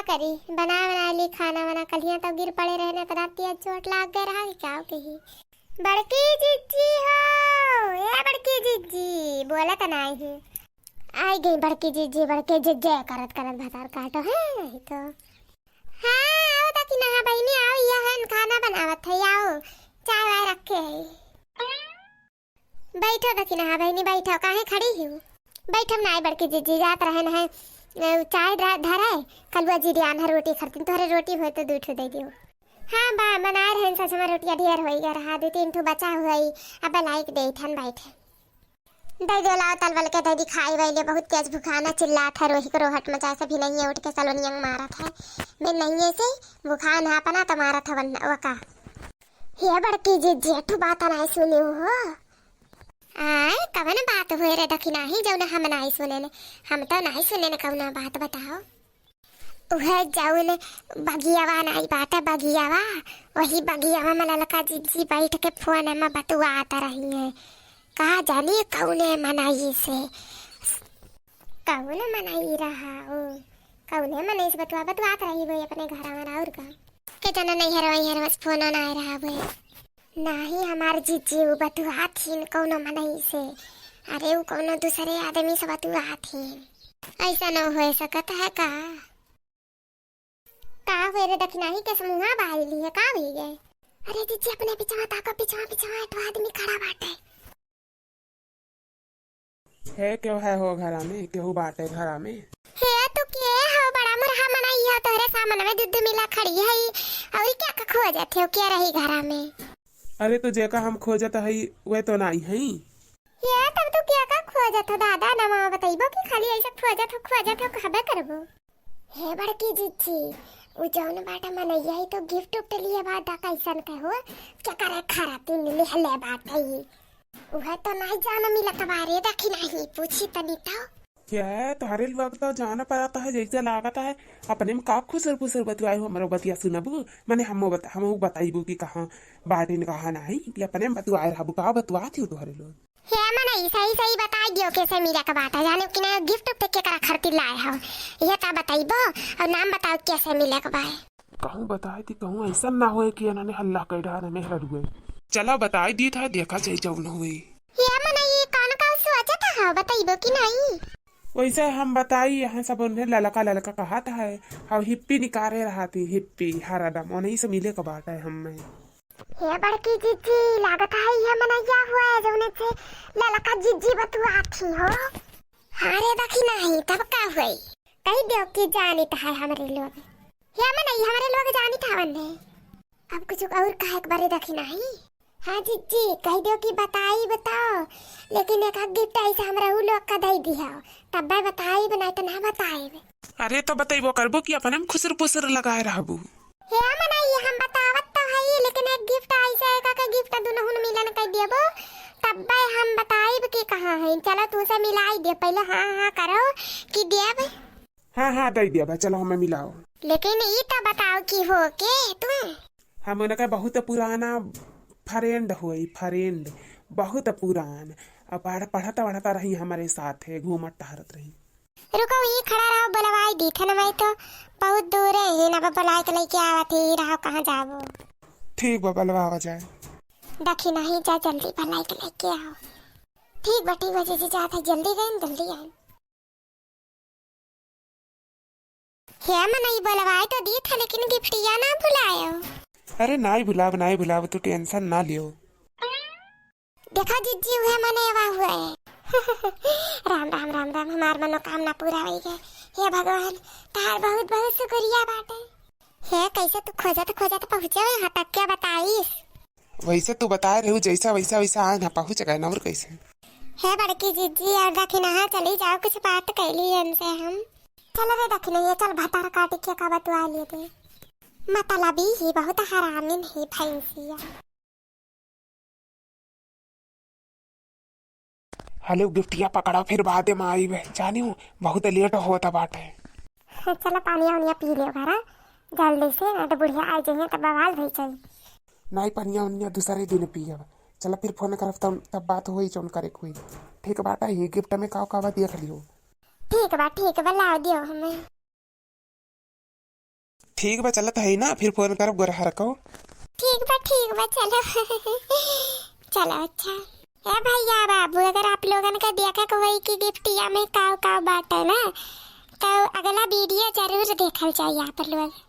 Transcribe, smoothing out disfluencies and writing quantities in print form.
करी बना ली खाना वाना कलिया तो गिर पड़े रहने तो राती चोट लाग गए रहा क्या कही। बड़की जीजी हो ये बड़की जीजी बोला तो नहीं है। आई गई बड़की जीजी करत करत भतार काटो है तो। हाँ आओ ताकि नहा बहनी आओ यह खाना बनावत है आओ चाय वाय रखे है। बैठो ताकि नहा बहनी बैठो काहे खड़ी हो। बैठो ना बड़की जीजी जात रहन है चाय धराए कलुआ जी रियान रोटी खरती तोहरे रोटी हो तो दूठो दे दियो। हाँ बा बनाए रहन सच में रोटियां ढेर होई गर हा दो तीन ठो बचा हुई अब लाइक दे ठन बैठे दे दो लाओ तलवल के दे दिखाई वैले बहुत तेज भुखाना चिल्ला था रोही को रोहट मचा से भी नहीं है उठ के सलोनियंग मारा था मैं नहीं ऐसे भुखान हा पना तो मारा था वका। ये बड़की जीजी ठो बात नहीं सुनी हो आय कवन बात हुए रे दखिना ही जौन हम नहीं सुने ने हम तो नहीं सुने ने कौन बात बताओ। वह जौन बगियावा नहीं बात बगियावा वही बगियावा में ललका जीजी बैठ के फोन में बतुआ आता रही है कहा जानी कौने मनाई से कौन मनाई रहा ओ कौने मनाई से बतुआत रही वो अपने घर में और का के जना नहीं हर बस फोन ना आ रहा वो नहीं हमार जीजी वो बतुआ थी कौनो मनाई से अरे वो कौनो दूसरे आदमी से बतुआ थी ऐसा न हो सकत है का हुए रे दखना ही के समूहा बाहली है का भी गए। अरे जीजी अपने पीछे ताको पीछे एक आदमी खड़ा बाटे है क्यों है हो घरा में क्यों बाटे घरा में है तो के हो बड़ा मुरहा मनाई है तोरे सामने में दूध मिला खड़ी है और क्या का खो जाते हो क्या रही घरा में। अरे तो जेका हम खोजत हई वे तो नहीं है ये तब तो क्या का खोजत हो दादा नवा बताइबो कि खाली ऐसे खोजत हो कहबे करबो। हे बड़की जीजी उ जौन बाटा मनैया ही तो गिफ्ट उफ्ट लिए बाटा कैसन के हो क्या करे खराती मिले हले बाटा ही वह तो नहीं जाना मिलत बारे देखी नहीं पूछी तनी तो क्या तुम्हारे वक्त तो जाना पड़ता है जैसे लागता है अपने में का खुसर फुसर बतवाए हो हमारा बतिया सुनबू मैंने हम बताइबू कि कहाँ बाटे ने कहा नहीं कि अपने में बतवाए रहबू का बतवा थी तुम्हारे लोग हे मने सही बता दियो कैसे मिला का बात है जाने कि ना गिफ्ट पे के करा खरती लाए हो ये ता बताइबो और नाम बताओ कैसे मिला का बाय कहूं बताई थी कहूं ऐसा ना होए कि इन्होंने हल्ला कर डाला में हरुए चला बताई दी था देखा जाए जौन हुई ये मने ये कौन का सोचा था बताइबो कि नहीं वैसे हम बताई यहाँ सब उन्हें ललका कहा था है और हिप्पी निकाले रहा थी हिप्पी हरा दम उन्हीं से मिले का बात है हम में ये बड़की जीजी लागत है ये मनैया हुआ है जौने से ललका जीजी बतुआ थी हो। अरे देखी नहीं तब का हुई कही दो कि जानी था हमारे लोग ये मनैया हमारे लोग जानी था वन्ने अब कुछ और कहे एक बारे देखी नहीं। हाँ जीजी कह दो कि बताओ लेकिन एक गिफ्ट ऐसा हमरा उ लोग का दे दिया तब बताई बनाई तो ना बताए। अरे तो बताइबो करबो कि अपने में खुसर पुसर लगाए रहबू हे मनैया हम बतावत तो है लेकिन एक गिफ्ट ऐसा है का गिफ्ट दोनों मिलन कर देबो तब हम बताइब कि कहां है चलो तू से मिलाई दे पहले हां करो कि देब हाँ दे दिया चलो हमें मिलाओ लेकिन ये तो बताओ कि हो के तुम हम उनका बहुत पुराना फ्रेंड हुई फ्रेंड बहुत पुरान अब पढ़ता रही हमारे साथ है घूमत टहरत रही। रुको ये खड़ा रहो बुलवाई दी थे ना मैं तो बहुत दूर है ना बुलाई के लेके आवत ही रहो कहां जाबो ठीक बा बुलवा जाए देखी नहीं जा जल्दी बुलाई के लेके आओ ठीक बा जी जात है जल्दी आए हे नहीं बुलवाई तो दी था लेकिन गिफ्टिया ना बुलायो। अरे नहीं भुलाव तू टेंशन ना लियो देखा जीजी हुए मने वा हुए राम हमार मनोकामना पूरा हो गए हे भगवान तार बहुत बहुत शुक्रिया बाटे। हे कैसे तू खोजत पहुंचे यहाँ तक क्या बताइस वैसे तू बता रहे हो जैसा वैसा आज ना पहुंच गए ना और कैसे। हे बड़की जीजी और दखिना चली जाओ कुछ बात कैली हमसे हम चलो रे दखिना चल भतार काटी के का बतवा लिए थे मतलबी ही बहुत हरामिन ही भैंसिया। हेलो गिफ्टिया पकड़ा फिर बाद में आई जानी हूँ बहुत लेट होता बात है। चलो पानी पी लो घरा जल्दी से ना तो बुढ़िया आ जाइए तब बवाल भई चाहिए नहीं पनिया दूसरे दिन पियब चलो फिर फोन करब तब बात हुई चौन करे कोई ठीक बाटा ही गिफ्ट में का देख लियो ठीक बा लाओ दियो हमें। ठीक बा, चलत है ना, फिर फोन करब गोरहर को। ठीक बा चलो चलो अच्छा। ए भैया बाबू, अगर आप लोगन का देखा को होई कि गिफ्टिया में काव काव बाटे ना, तो अगला वीडियो जरूर देखल चाहिए आप लोग।